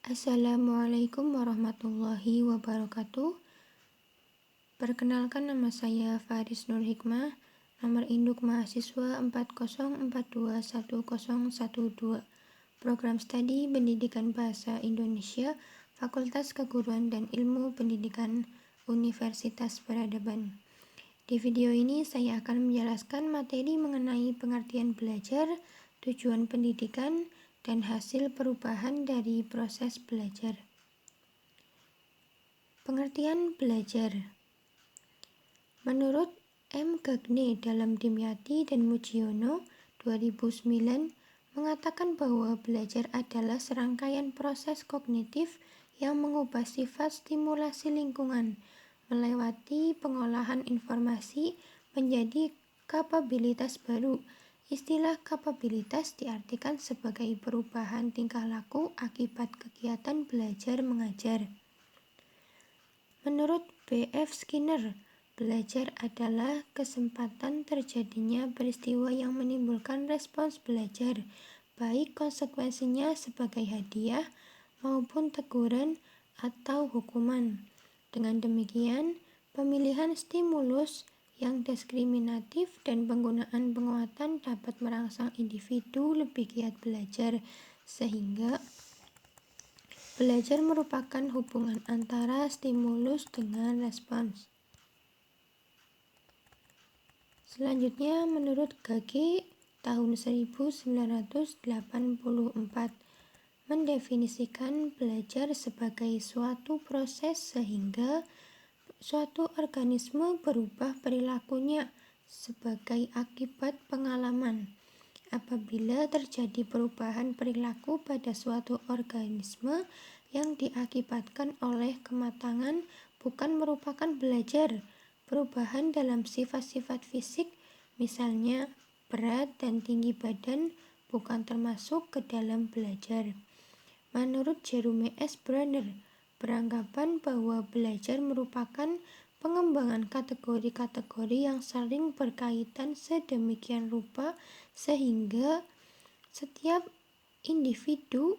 Assalamualaikum warahmatullahi wabarakatuh. Perkenalkan, nama saya Faris Nur Hikmah, nomor induk mahasiswa 40421012, Program Studi Pendidikan Bahasa Indonesia, Fakultas Keguruan dan Ilmu Pendidikan, Universitas Peradaban. Di video ini saya akan menjelaskan materi mengenai pengertian belajar, tujuan pendidikan, dan hasil perubahan dari proses belajar. Pengertian belajar. Menurut M. Gagne dalam Dimyati dan Mujiono 2009 mengatakan bahwa belajar adalah serangkaian proses kognitif yang mengubah sifat stimulasi lingkungan melewati pengolahan informasi menjadi kapabilitas baru. Istilah kapabilitas diartikan sebagai perubahan tingkah laku akibat kegiatan belajar mengajar. Menurut B. F. Skinner, belajar adalah kesempatan terjadinya peristiwa yang menimbulkan respons belajar, baik konsekuensinya sebagai hadiah maupun teguran atau hukuman. Dengan demikian, pemilihan stimulus yang diskriminatif dan penggunaan penguatan dapat merangsang individu lebih giat belajar, sehingga belajar merupakan hubungan antara stimulus dengan respons. Selanjutnya, menurut Gage tahun 1984, mendefinisikan belajar sebagai suatu proses sehingga suatu organisme berubah perilakunya sebagai akibat pengalaman. Apabila terjadi perubahan perilaku pada suatu organisme yang diakibatkan oleh kematangan, bukan merupakan belajar. Perubahan dalam sifat-sifat fisik, misalnya berat dan tinggi badan, bukan termasuk ke dalam belajar. Menurut Jerome S. Brunner, beranggapan bahwa belajar merupakan pengembangan kategori-kategori yang saling berkaitan sedemikian rupa sehingga setiap individu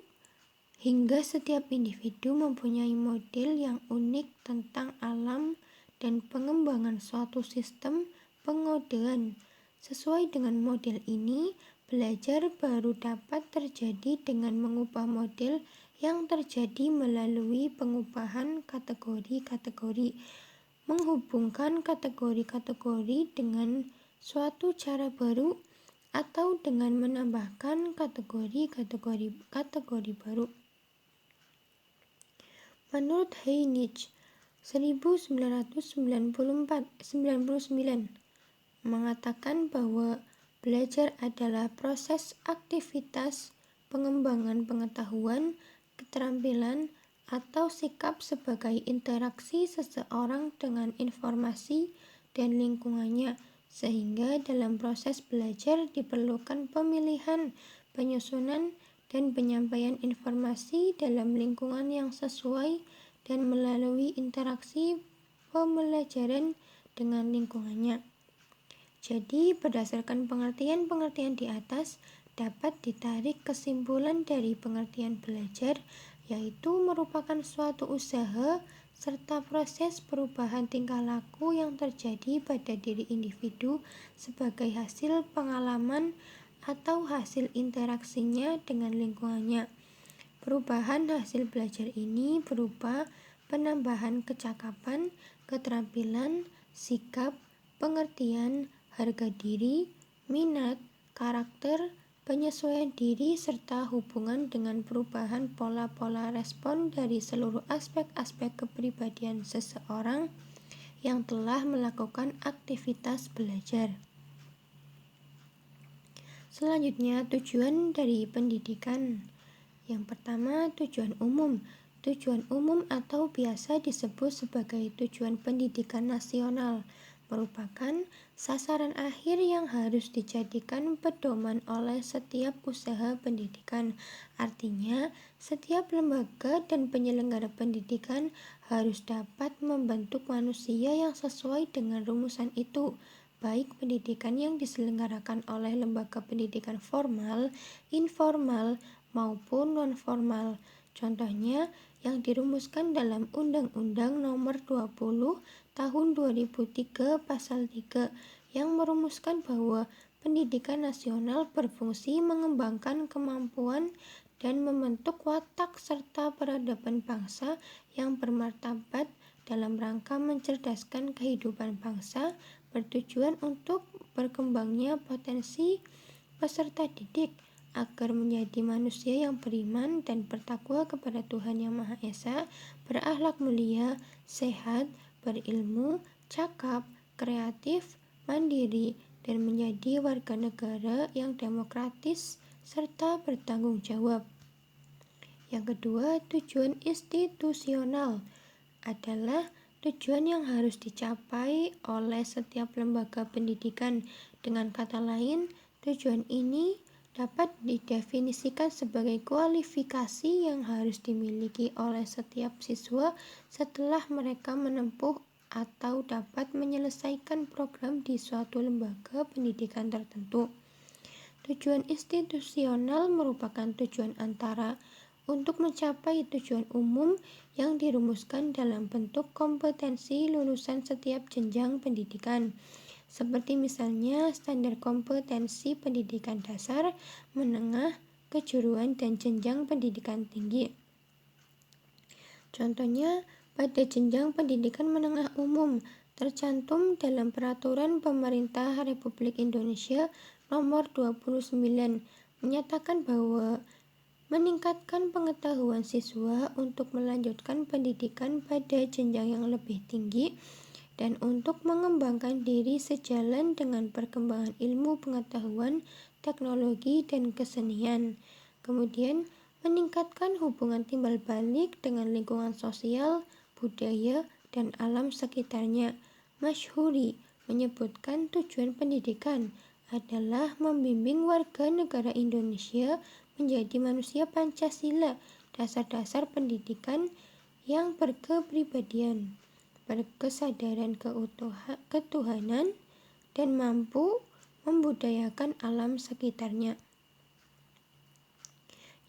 mempunyai model yang unik tentang alam dan pengembangan suatu sistem pengodean. Sesuai dengan model ini, belajar baru dapat terjadi dengan mengubah model yang terjadi melalui pengubahan kategori-kategori, menghubungkan kategori-kategori dengan suatu cara baru, atau dengan menambahkan kategori baru. Menurut Heinrich 1999 mengatakan bahwa belajar adalah proses aktivitas pengembangan pengetahuan, keterampilan, atau sikap sebagai interaksi seseorang dengan informasi dan lingkungannya, sehingga dalam proses belajar diperlukan pemilihan, penyusunan, dan penyampaian informasi dalam lingkungan yang sesuai dan melalui interaksi pembelajaran dengan lingkungannya. Jadi, berdasarkan pengertian-pengertian di atas, dapat ditarik kesimpulan dari pengertian belajar, yaitu merupakan suatu usaha serta proses perubahan tingkah laku yang terjadi pada diri individu sebagai hasil pengalaman atau hasil interaksinya dengan lingkungannya. Perubahan hasil belajar ini berupa penambahan kecakapan, keterampilan, sikap, pengertian, harga diri, minat, karakter, penyesuaian diri, serta hubungan dengan perubahan pola-pola respon dari seluruh aspek-aspek kepribadian seseorang yang telah melakukan aktivitas belajar. Selanjutnya, tujuan dari pendidikan. Yang pertama, tujuan umum. Tujuan umum atau biasa disebut sebagai tujuan pendidikan nasional merupakan sasaran akhir yang harus dijadikan pedoman oleh setiap usaha pendidikan. Artinya, setiap lembaga dan penyelenggara pendidikan harus dapat membentuk manusia yang sesuai dengan rumusan itu, baik pendidikan yang diselenggarakan oleh lembaga pendidikan formal, informal, maupun non-formal. Contohnya yang dirumuskan dalam Undang-Undang Nomor 20 Tahun 2003 Pasal 3 yang merumuskan bahwa pendidikan nasional berfungsi mengembangkan kemampuan dan membentuk watak serta peradaban bangsa yang bermartabat dalam rangka mencerdaskan kehidupan bangsa, bertujuan untuk berkembangnya potensi peserta didik agar menjadi manusia yang beriman dan bertakwa kepada Tuhan Yang Maha Esa, berakhlak mulia, sehat, berilmu, cakap, kreatif, mandiri, dan menjadi warga negara yang demokratis serta bertanggung jawab. Yang kedua, tujuan institusional adalah tujuan yang harus dicapai oleh setiap lembaga pendidikan. Dengan kata lain, tujuan ini dapat didefinisikan sebagai kualifikasi yang harus dimiliki oleh setiap siswa setelah mereka menempuh atau dapat menyelesaikan program di suatu lembaga pendidikan tertentu. Tujuan institusional merupakan tujuan antara untuk mencapai tujuan umum yang dirumuskan dalam bentuk kompetensi lulusan setiap jenjang pendidikan, seperti misalnya standar kompetensi pendidikan dasar, menengah, kejuruan, dan jenjang pendidikan tinggi. Contohnya, pada jenjang pendidikan menengah umum tercantum dalam Peraturan Pemerintah Republik Indonesia Nomor 29 menyatakan bahwa meningkatkan pengetahuan siswa untuk melanjutkan pendidikan pada jenjang yang lebih tinggi dan untuk mengembangkan diri sejalan dengan perkembangan ilmu pengetahuan, teknologi, dan kesenian. Kemudian, meningkatkan hubungan timbal balik dengan lingkungan sosial, budaya, dan alam sekitarnya. Masyhuri menyebutkan tujuan pendidikan adalah membimbing warga negara Indonesia menjadi manusia Pancasila, dasar-dasar pendidikan yang berkepribadian, berkesadaran ketuhanan, dan mampu membudayakan alam sekitarnya.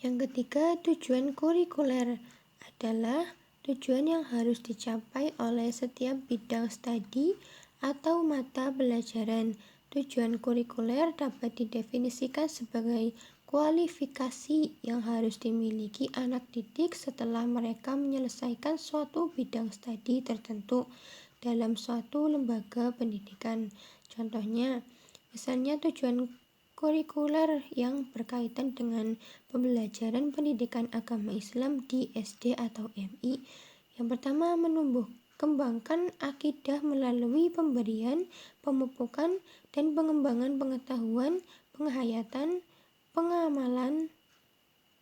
Yang ketiga, tujuan kurikuler adalah tujuan yang harus dicapai oleh setiap bidang studi atau mata pelajaran. Tujuan kurikuler dapat didefinisikan sebagai kualifikasi yang harus dimiliki anak didik setelah mereka menyelesaikan suatu bidang studi tertentu dalam suatu lembaga pendidikan. Contohnya, misalnya tujuan kurikuler yang berkaitan dengan pembelajaran pendidikan agama Islam di SD atau MI. Yang pertama, menumbuh kembangkan akidah melalui pemberian, pemupukan, dan pengembangan pengetahuan, penghayatan, pengamalan,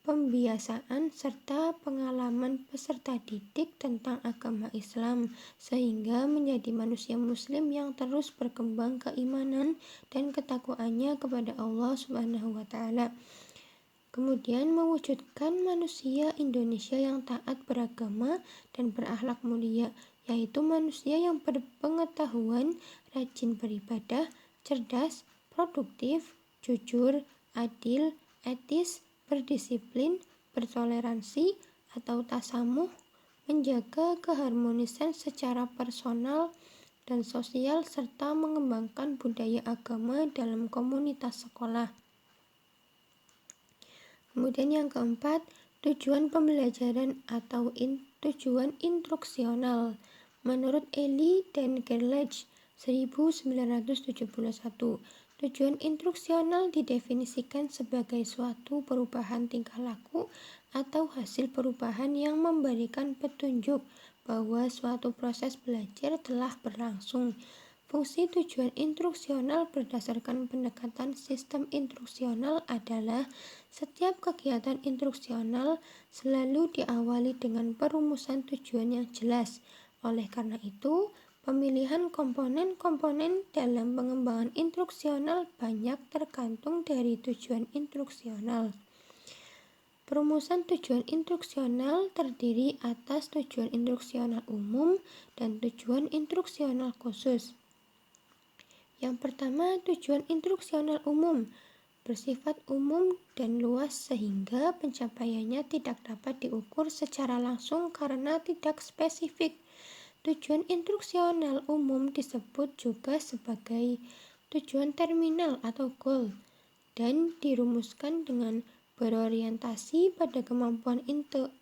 pembiasaan, serta pengalaman peserta didik tentang agama Islam, sehingga menjadi manusia muslim yang terus berkembang keimanan dan ketakwaannya kepada Allah Subhanahu wa Ta'ala. Kemudian mewujudkan manusia Indonesia yang taat beragama dan berakhlak mulia, yaitu manusia yang berpengetahuan, rajin beribadah, cerdas, produktif, jujur, adil, etis, berdisiplin, bertoleransi atau tasamuh, menjaga keharmonisan secara personal dan sosial, serta mengembangkan budaya agama dalam komunitas sekolah. Kemudian yang keempat, tujuan pembelajaran atau tujuan instruksional. Menurut Eli dan Gerlach 1971, tujuan instruksional didefinisikan sebagai suatu perubahan tingkah laku atau hasil perubahan yang memberikan petunjuk bahwa suatu proses belajar telah berlangsung. Fungsi tujuan instruksional berdasarkan pendekatan sistem instruksional adalah setiap kegiatan instruksional selalu diawali dengan perumusan tujuan yang jelas. Oleh karena itu, pemilihan komponen-komponen dalam pengembangan instruksional banyak tergantung dari tujuan instruksional. Perumusan tujuan instruksional terdiri atas tujuan instruksional umum dan tujuan instruksional khusus. Yang pertama, tujuan instruksional umum bersifat umum dan luas sehingga pencapaiannya tidak dapat diukur secara langsung karena tidak spesifik. Tujuan instruksional umum disebut juga sebagai tujuan terminal atau goal dan dirumuskan dengan berorientasi pada kemampuan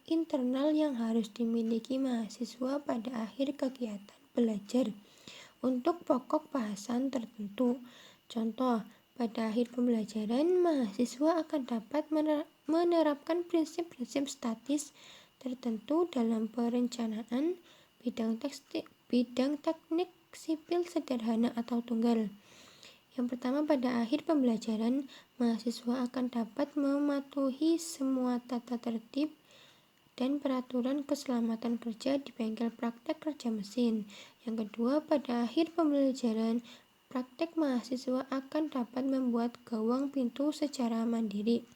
internal yang harus dimiliki mahasiswa pada akhir kegiatan belajar untuk pokok bahasan tertentu. Contoh, pada akhir pembelajaran, mahasiswa akan dapat menerapkan prinsip-prinsip statis tertentu dalam perencanaan, bidang teknik sipil sederhana atau tunggal. Yang pertama, pada akhir pembelajaran, mahasiswa akan dapat mematuhi semua tata tertib dan peraturan keselamatan kerja di bengkel praktek kerja mesin. Yang kedua, pada akhir pembelajaran, praktek mahasiswa akan dapat membuat gawang pintu secara mandiri.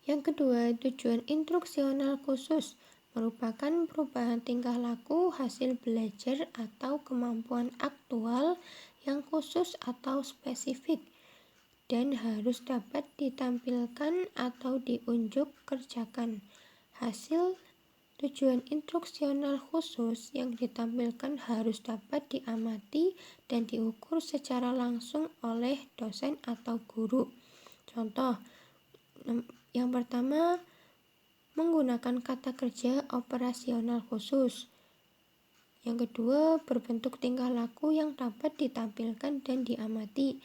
Yang kedua, tujuan instruksional khusus merupakan perubahan tingkah laku hasil belajar atau kemampuan aktual yang khusus atau spesifik dan harus dapat ditampilkan atau diunjuk kerjakan. Hasil tujuan instruksional khusus yang ditampilkan harus dapat diamati dan diukur secara langsung oleh dosen atau guru. Contoh, yang pertama, menggunakan kata kerja operasional khusus. Yang kedua, berbentuk tingkah laku yang dapat ditampilkan dan diamati.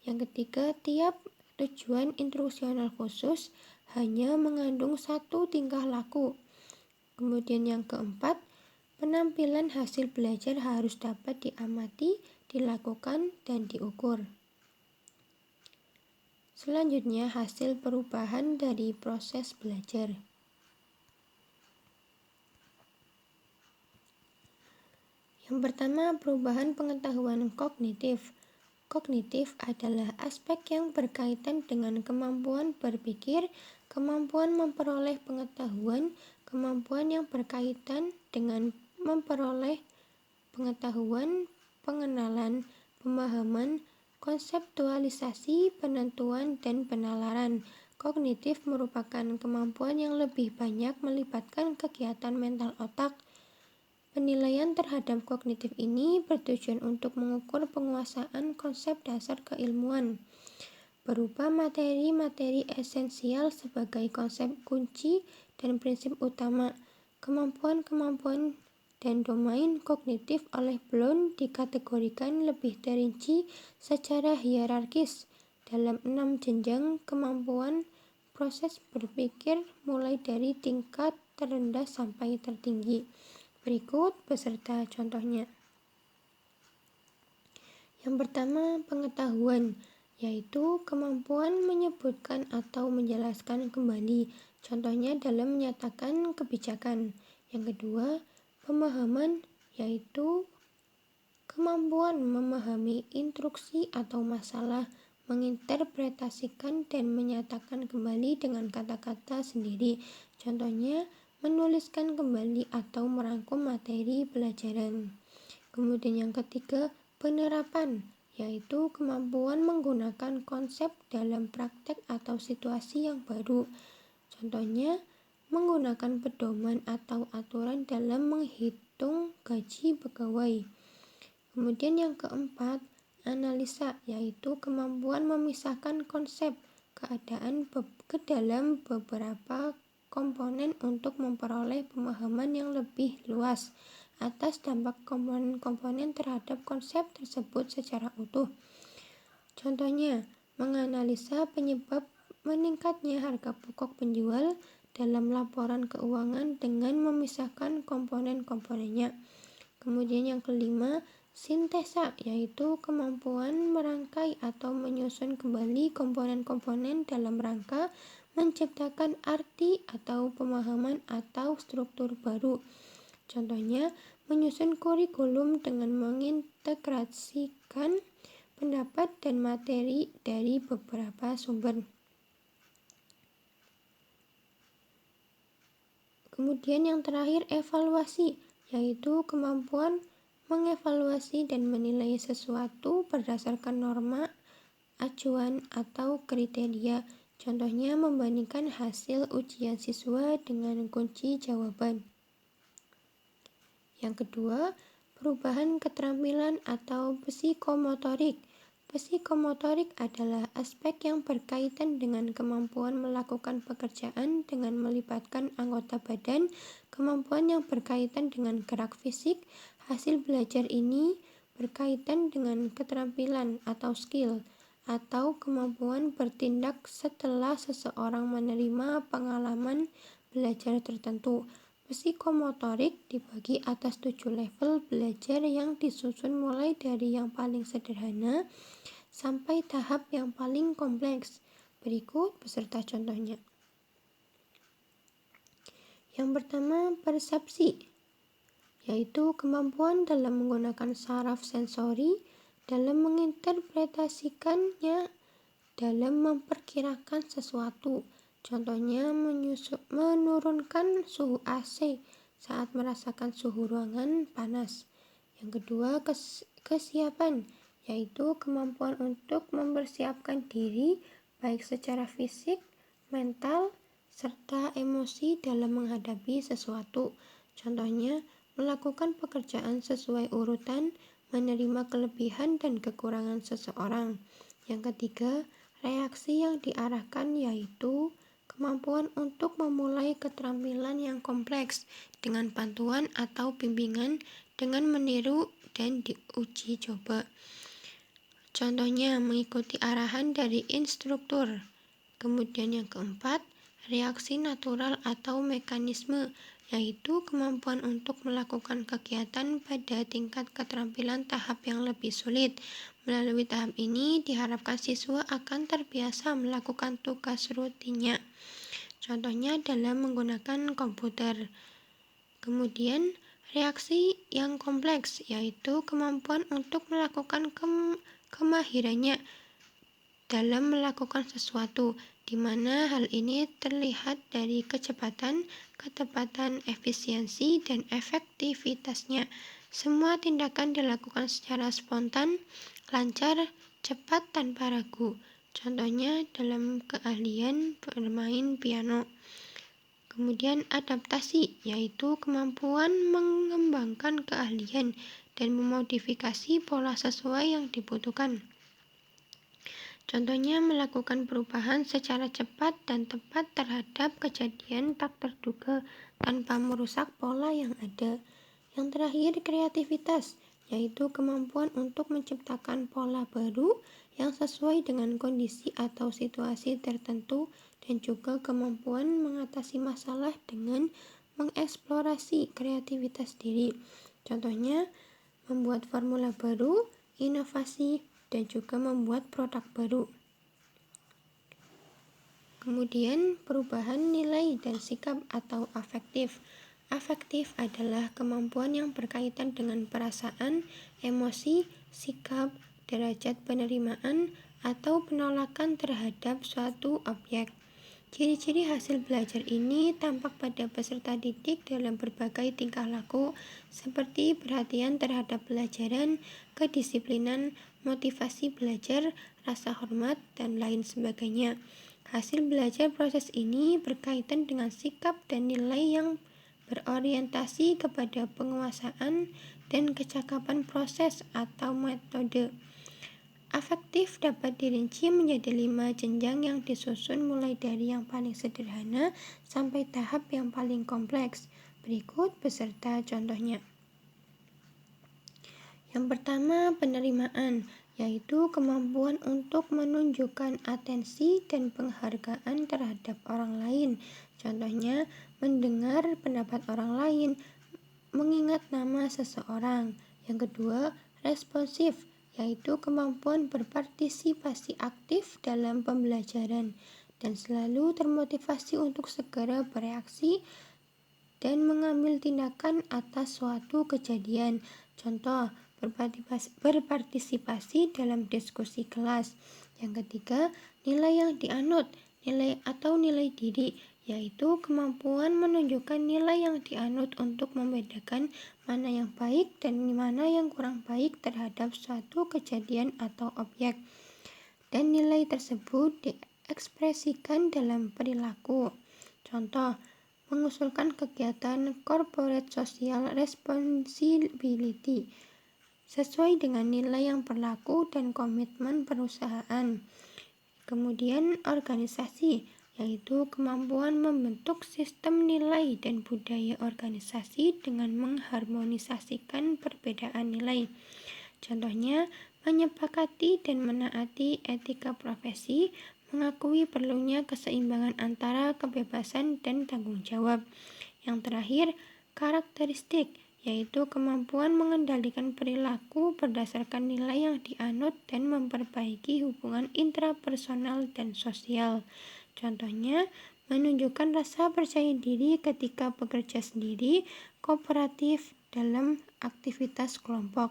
Yang ketiga, tiap tujuan instruksional khusus hanya mengandung satu tingkah laku. Kemudian yang keempat, penampilan hasil belajar harus dapat diamati, dilakukan, dan diukur. Selanjutnya, hasil perubahan dari proses belajar. Yang pertama, perubahan pengetahuan kognitif. Kognitif adalah aspek yang berkaitan dengan kemampuan berpikir, kemampuan memperoleh pengetahuan, kemampuan yang berkaitan dengan memperoleh pengetahuan, pengenalan, pemahaman, konseptualisasi, penentuan, dan penalaran. Kognitif merupakan kemampuan yang lebih banyak melibatkan kegiatan mental otak. Penilaian terhadap kognitif ini bertujuan untuk mengukur penguasaan konsep dasar keilmuan, berupa materi-materi esensial sebagai konsep kunci dan prinsip utama. Kemampuan-kemampuan dan domain kognitif oleh Bloom dikategorikan lebih terinci secara hierarkis dalam 6 jenjang kemampuan proses berpikir mulai dari tingkat terendah sampai tertinggi. Berikut beserta contohnya. Yang pertama, pengetahuan, yaitu kemampuan menyebutkan atau menjelaskan kembali, contohnya dalam menyatakan kebijakan. Yang kedua, pemahaman, yaitu kemampuan memahami instruksi atau masalah, menginterpretasikan dan menyatakan kembali dengan kata-kata sendiri, contohnya menuliskan kembali atau merangkum materi pelajaran. Kemudian yang ketiga, penerapan, yaitu kemampuan menggunakan konsep dalam praktek atau situasi yang baru, contohnya menggunakan pedoman atau aturan dalam menghitung gaji pegawai. Kemudian yang keempat, analisa, yaitu kemampuan memisahkan konsep keadaan ke dalam beberapa komponen untuk memperoleh pemahaman yang lebih luas atas dampak komponen-komponen terhadap konsep tersebut secara utuh. Contohnya, menganalisa penyebab meningkatnya harga pokok penjual dalam laporan keuangan dengan memisahkan komponen-komponennya. Kemudian yang kelima, sintesa, yaitu kemampuan merangkai atau menyusun kembali komponen-komponen dalam rangka menciptakan arti atau pemahaman atau struktur baru. Contohnya, menyusun kurikulum dengan mengintegrasikan pendapat dan materi dari beberapa sumber. Kemudian yang terakhir, evaluasi, yaitu kemampuan mengevaluasi dan menilai sesuatu berdasarkan norma acuan atau kriteria. Contohnya membandingkan hasil ujian siswa dengan kunci jawaban. Yang kedua, perubahan keterampilan atau psikomotorik. Psikomotorik adalah aspek yang berkaitan dengan kemampuan melakukan pekerjaan dengan melibatkan anggota badan, kemampuan yang berkaitan dengan gerak fisik. Hasil belajar ini berkaitan dengan keterampilan atau skill, atau kemampuan bertindak setelah seseorang menerima pengalaman belajar tertentu. Psikomotorik dibagi atas 7 level belajar yang disusun mulai dari yang paling sederhana sampai tahap yang paling kompleks. Berikut beserta contohnya. Yang pertama, persepsi, yaitu kemampuan dalam menggunakan saraf sensori, dalam menginterpretasikannya, dalam memperkirakan sesuatu. Contohnya menurunkan suhu AC saat merasakan suhu ruangan panas. Yang kedua, kesiapan, yaitu kemampuan untuk mempersiapkan diri baik secara fisik, mental, serta emosi dalam menghadapi sesuatu. Contohnya melakukan pekerjaan sesuai urutan, menerima kelebihan dan kekurangan seseorang. Yang ketiga, reaksi yang diarahkan, yaitu kemampuan untuk memulai keterampilan yang kompleks dengan bantuan atau bimbingan dengan meniru dan diuji coba. Contohnya mengikuti arahan dari instruktur. Kemudian yang keempat, reaksi natural atau mekanisme, yaitu kemampuan untuk melakukan kegiatan pada tingkat keterampilan tahap yang lebih sulit. Melalui tahap ini diharapkan siswa akan terbiasa melakukan tugas rutinnya. Contohnya dalam menggunakan komputer. Kemudian reaksi yang kompleks, yaitu kemampuan untuk melakukan kemahirannya dalam melakukan sesuatu, di mana hal ini terlihat dari kecepatan, ketepatan, efisiensi, dan efektivitasnya. Semua tindakan dilakukan secara spontan, lancar, cepat, tanpa ragu. Contohnya dalam keahlian bermain piano. Kemudian adaptasi, yaitu kemampuan mengembangkan keahlian dan memodifikasi pola sesuai yang dibutuhkan. Contohnya melakukan perubahan secara cepat dan tepat terhadap kejadian tak terduga tanpa merusak pola yang ada. Yang terakhir, kreativitas, yaitu kemampuan untuk menciptakan pola baru yang sesuai dengan kondisi atau situasi tertentu, dan juga kemampuan mengatasi masalah dengan mengeksplorasi kreativitas diri. Contohnya membuat formula baru, inovasi, dan juga membuat produk baru. Kemudian perubahan nilai dan sikap atau afektif. Afektif adalah kemampuan yang berkaitan dengan perasaan, emosi, sikap, derajat penerimaan, atau penolakan terhadap suatu objek. Ciri-ciri hasil belajar ini tampak pada peserta didik dalam berbagai tingkah laku, seperti perhatian terhadap pelajaran, kedisiplinan, motivasi belajar, rasa hormat, dan lain sebagainya. Hasil belajar proses ini berkaitan dengan sikap dan nilai yang berorientasi kepada penguasaan dan kecakapan proses atau metode. Afektif dapat dirinci menjadi 5 jenjang yang disusun mulai dari yang paling sederhana sampai tahap yang paling kompleks. Berikut beserta contohnya. Yang pertama, penerimaan, yaitu kemampuan untuk menunjukkan atensi dan penghargaan terhadap orang lain. Contohnya, mendengar pendapat orang lain, mengingat nama seseorang. Yang kedua, responsif, yaitu kemampuan berpartisipasi aktif dalam pembelajaran dan selalu termotivasi untuk segera bereaksi dan mengambil tindakan atas suatu kejadian. Contoh, berpartisipasi dalam diskusi kelas. Yang ketiga, nilai yang dianut, nilai atau nilai diri, yaitu kemampuan menunjukkan nilai yang dianut untuk membedakan mana yang baik dan mana yang kurang baik terhadap suatu kejadian atau objek. dan nilai tersebut diekspresikan dalam perilaku. Contoh, mengusulkan kegiatan corporate social responsibility sesuai dengan nilai yang berlaku dan komitmen perusahaan. Kemudian organisasi, yaitu kemampuan membentuk sistem nilai dan budaya organisasi dengan mengharmonisasikan perbedaan nilai. Contohnya, menyepakati dan menaati etika profesi, mengakui perlunya keseimbangan antara kebebasan dan tanggung jawab. Yang terakhir, karakteristik, yaitu kemampuan mengendalikan perilaku berdasarkan nilai yang dianut dan memperbaiki hubungan intrapersonal dan sosial. Contohnya, menunjukkan rasa percaya diri ketika bekerja sendiri, kooperatif dalam aktivitas kelompok.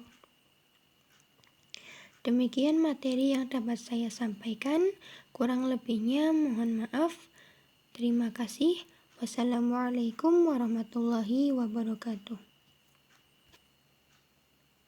Demikian materi yang dapat saya sampaikan, kurang lebihnya mohon maaf. Terima kasih. Wassalamualaikum warahmatullahi wabarakatuh.